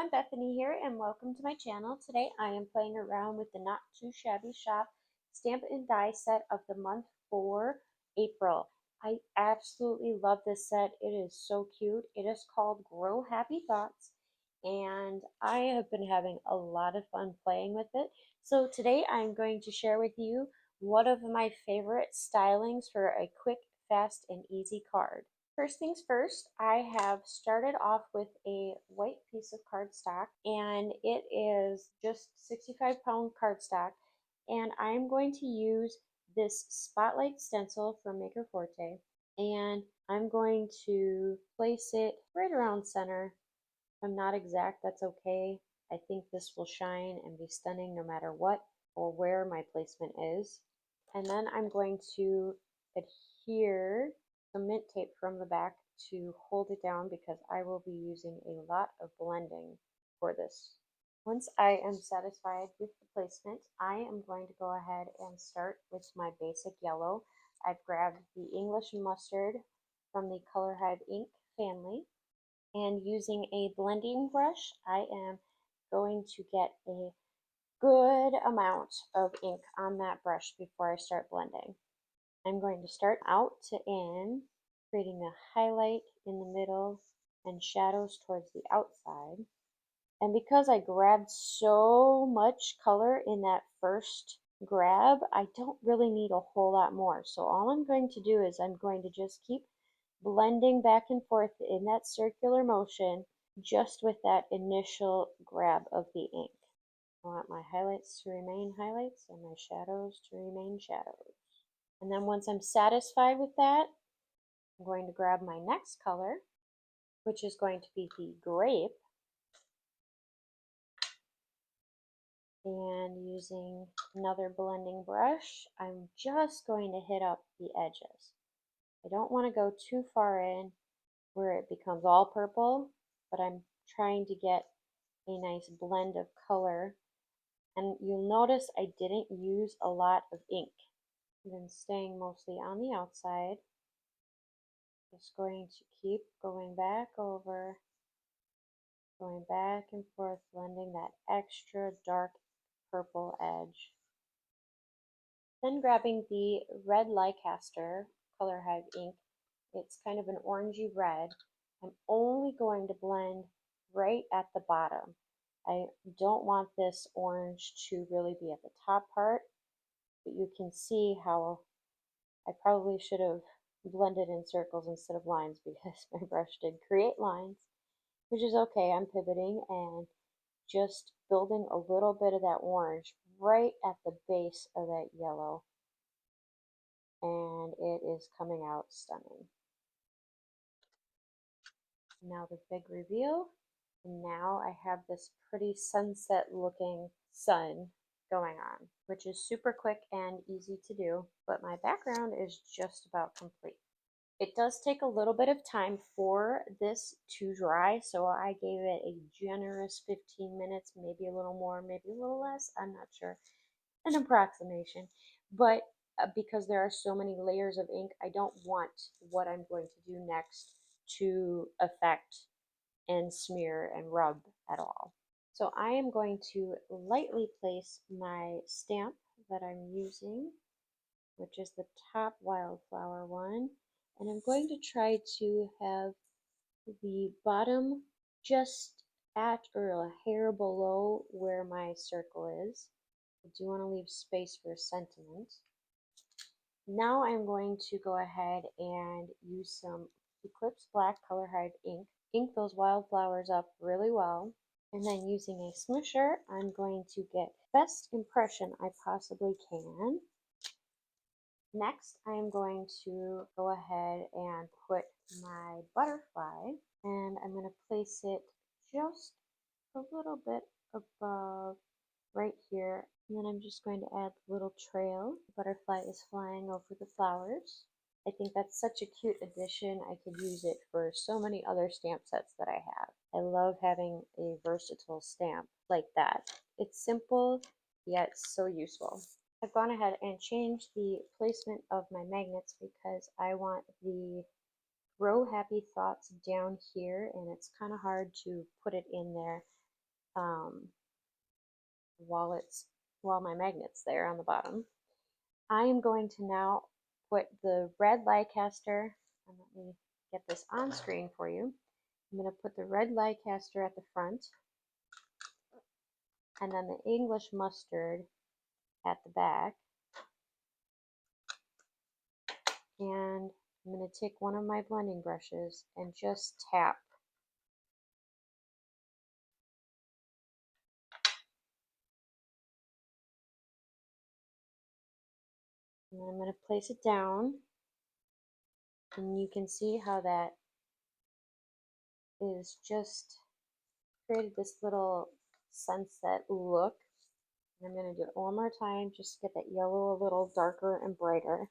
everyone, Bethany here and welcome to my channel. Today I am playing around with the Not Too Shabby Shop Stamp and Die set of the month for April. I absolutely love this set. It is so cute. It is called Grow Happy Thoughts and I have been having a lot of fun playing with it. So today I'm going to share with you one of my favorite stylings for a quick, fast, and easy card. First things first, I have started off with a white piece of cardstock and it is just 65-pound cardstock, and I'm going to use this spotlight stencil from Maker Forte, and I'm going to place it right around center. If I'm not exact, that's okay. I think this will shine and be stunning no matter what or where my placement is. And then I'm going to adhere some mint tape from the back to hold it down because I will be using a lot of blending for this. Once I am satisfied with the placement, I am going to go ahead and start with my basic yellow. I've grabbed the English mustard from the Color Hive ink family, and using a blending brush, I am going to get a good amount of ink on that brush before I start blending. I'm going to start out to in, creating a highlight in the middle and shadows towards the outside. And because I grabbed so much color in that first grab, I don't really need a whole lot more. So all I'm going to do is I'm going to just keep blending back and forth in that circular motion just with that initial grab of the ink. I want my highlights to remain highlights and my shadows to remain shadows. And then once I'm satisfied with that, I'm going to grab my next color, which is going to be the Grape, and using another blending brush, I'm just going to hit up the edges. I don't want to go too far in where it becomes all purple, but I'm trying to get a nice blend of color. And you'll notice I didn't use a lot of ink. I've been staying mostly on the outside. Just going to keep going back over, going back and forth, blending that extra dark purple edge. Then grabbing the red Leicester Color Hive ink, it's kind of an orangey red. I'm only going to blend right at the bottom. I don't want this orange to really be at the top part, but you can see how I probably should have blended in circles instead of lines because my brush did create lines, which is okay. I'm pivoting and just building a little bit of that orange right at the base of that yellow, and it is coming out stunning. Now the big reveal, and now I have this pretty sunset looking sun going on, which is super quick and easy to do, but my background is just about complete. It does take a little bit of time for this to dry, so I gave it a generous 15 minutes, maybe a little more, maybe a little less, I'm not sure, an approximation. But because there are so many layers of ink, I don't want what I'm going to do next to affect and smear and rub at all. So I am going to lightly place my stamp that I'm using, which is the top wildflower one, and I'm going to try to have the bottom just at or a hair below where my circle is. I do want to leave space for sentiment. Now I'm going to go ahead and use some Eclipse Black Color Hive ink those wildflowers up really well, and then using a smoosher, I'm going to get best impression I possibly can. Next, I'm going to go ahead and put my butterfly, and I'm going to place it just a little bit above right here. And then I'm just going to add a little trail. The butterfly is flying over the flowers. I think that's such a cute addition. I could use it for so many other stamp sets that I have. I love having a versatile stamp like that. It's simple, yet so useful. I've gone ahead and changed the placement of my magnets because I want the Grow Happy Thoughts down here, and it's kind of hard to put it in there while my magnet's there on the bottom. I am going to now put the red Leicester, and let me get this on screen for you. I'm going to put the red Leicester at the front, and then the English mustard at the back. And I'm going to take one of my blending brushes and just tap. And then I'm going to place it down, and you can see how that is just created this little sunset look. And I'm going to do it one more time just to get that yellow a little darker and brighter.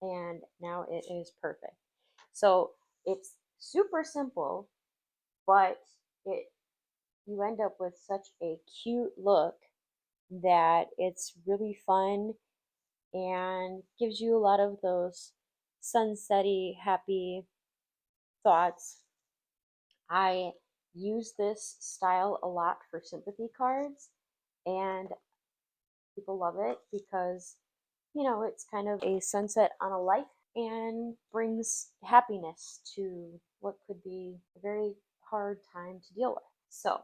And now it is perfect. So it's super simple, but you end up with such a cute look that it's really fun and gives you a lot of those sunsetty, happy thoughts. I use this style a lot for sympathy cards, and people love it because, you know, it's kind of a sunset on a life and brings happiness to what could be a very hard time to deal with. So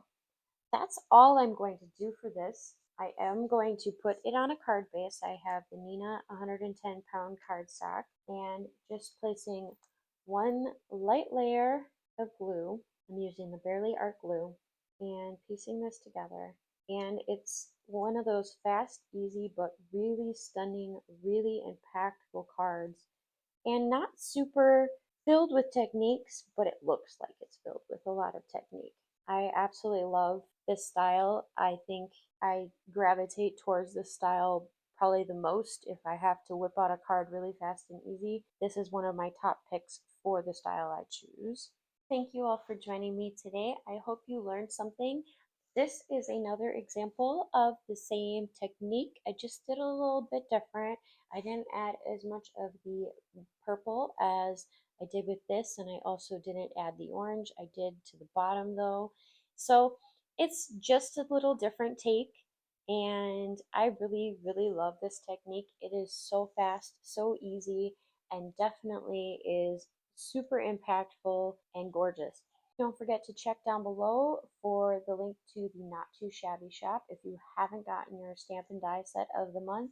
that's all I'm going to do for this. I am going to put it on a card base. I have the Neenah 110 pound cardstock, and just placing one light layer of glue. I'm using the Barely Art glue and piecing this together. And it's one of those fast, easy, but really stunning, really impactful cards. And not super filled with techniques, but it looks like it's filled with a lot of technique. I absolutely love this style. I think I gravitate towards this style probably the most. If I have to whip out a card really fast and easy, this is one of my top picks for the style I choose. Thank you all for joining me today. I hope you learned something. This is another example of the same technique. I just did a little bit different. I didn't add as much of the purple as I did with this, and I also didn't add the orange. I did to the bottom though. So it's just a little different take, and I really, really love this technique. It is so fast, so easy, and definitely is super impactful and gorgeous. Don't forget to check down below for the link to the Not Too Shabby shop. If you haven't gotten your stamp and die set of the month,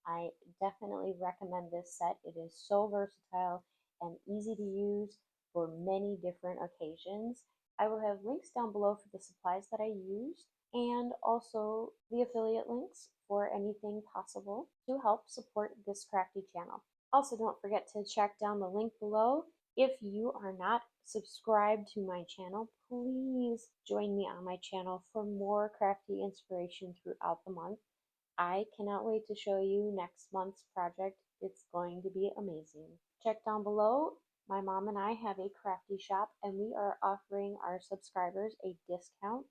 I definitely recommend this set. It is so versatile and easy to use for many different occasions. I will have links down below for the supplies that I used, and also the affiliate links for anything possible to help support this crafty channel. Also, don't forget to check down the link below. If you are not subscribed to my channel, please join me on my channel for more crafty inspiration throughout the month. I cannot wait to show you next month's project. It's going to be amazing. Check down below. My mom and I have a crafty shop, and we are offering our subscribers a discount.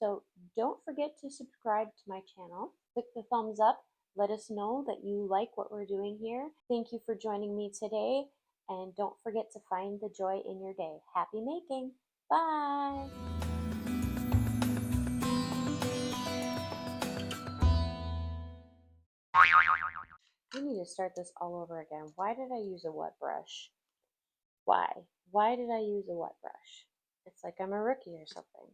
So don't forget to subscribe to my channel. Click the thumbs up. Let us know that you like what we're doing here. Thank you for joining me today. And don't forget to find the joy in your day. Happy making! Bye! I need to start this all over again. Why did I use a wet brush? Why? Why did I use a wet brush? It's like I'm a rookie or something.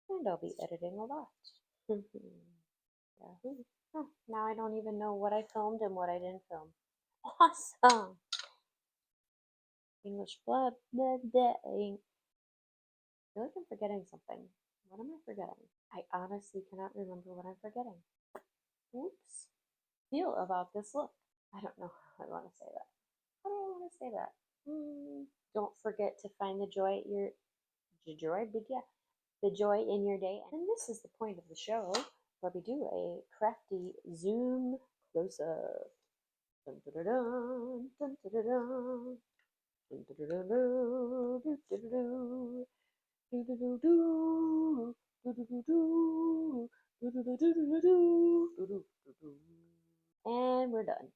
And I'll be editing a lot. Yahoo. Huh, now I don't even know what I filmed and what I didn't film. Awesome! English blood. I feel like I'm forgetting something. What am I forgetting? I honestly cannot remember what I'm forgetting. Oops. Feel about this look. I don't know how I want to say that. How do I want to say that? Don't forget to find the joy in your day. And this is the point of the show where we do a crafty zoom close up. Dun, dun, dun, dun, dun, dun, dun. Dun, dun, dun, dun, dun, dun, dun, dun. Do do do do do do do do do do do do do do do do do. And we're done.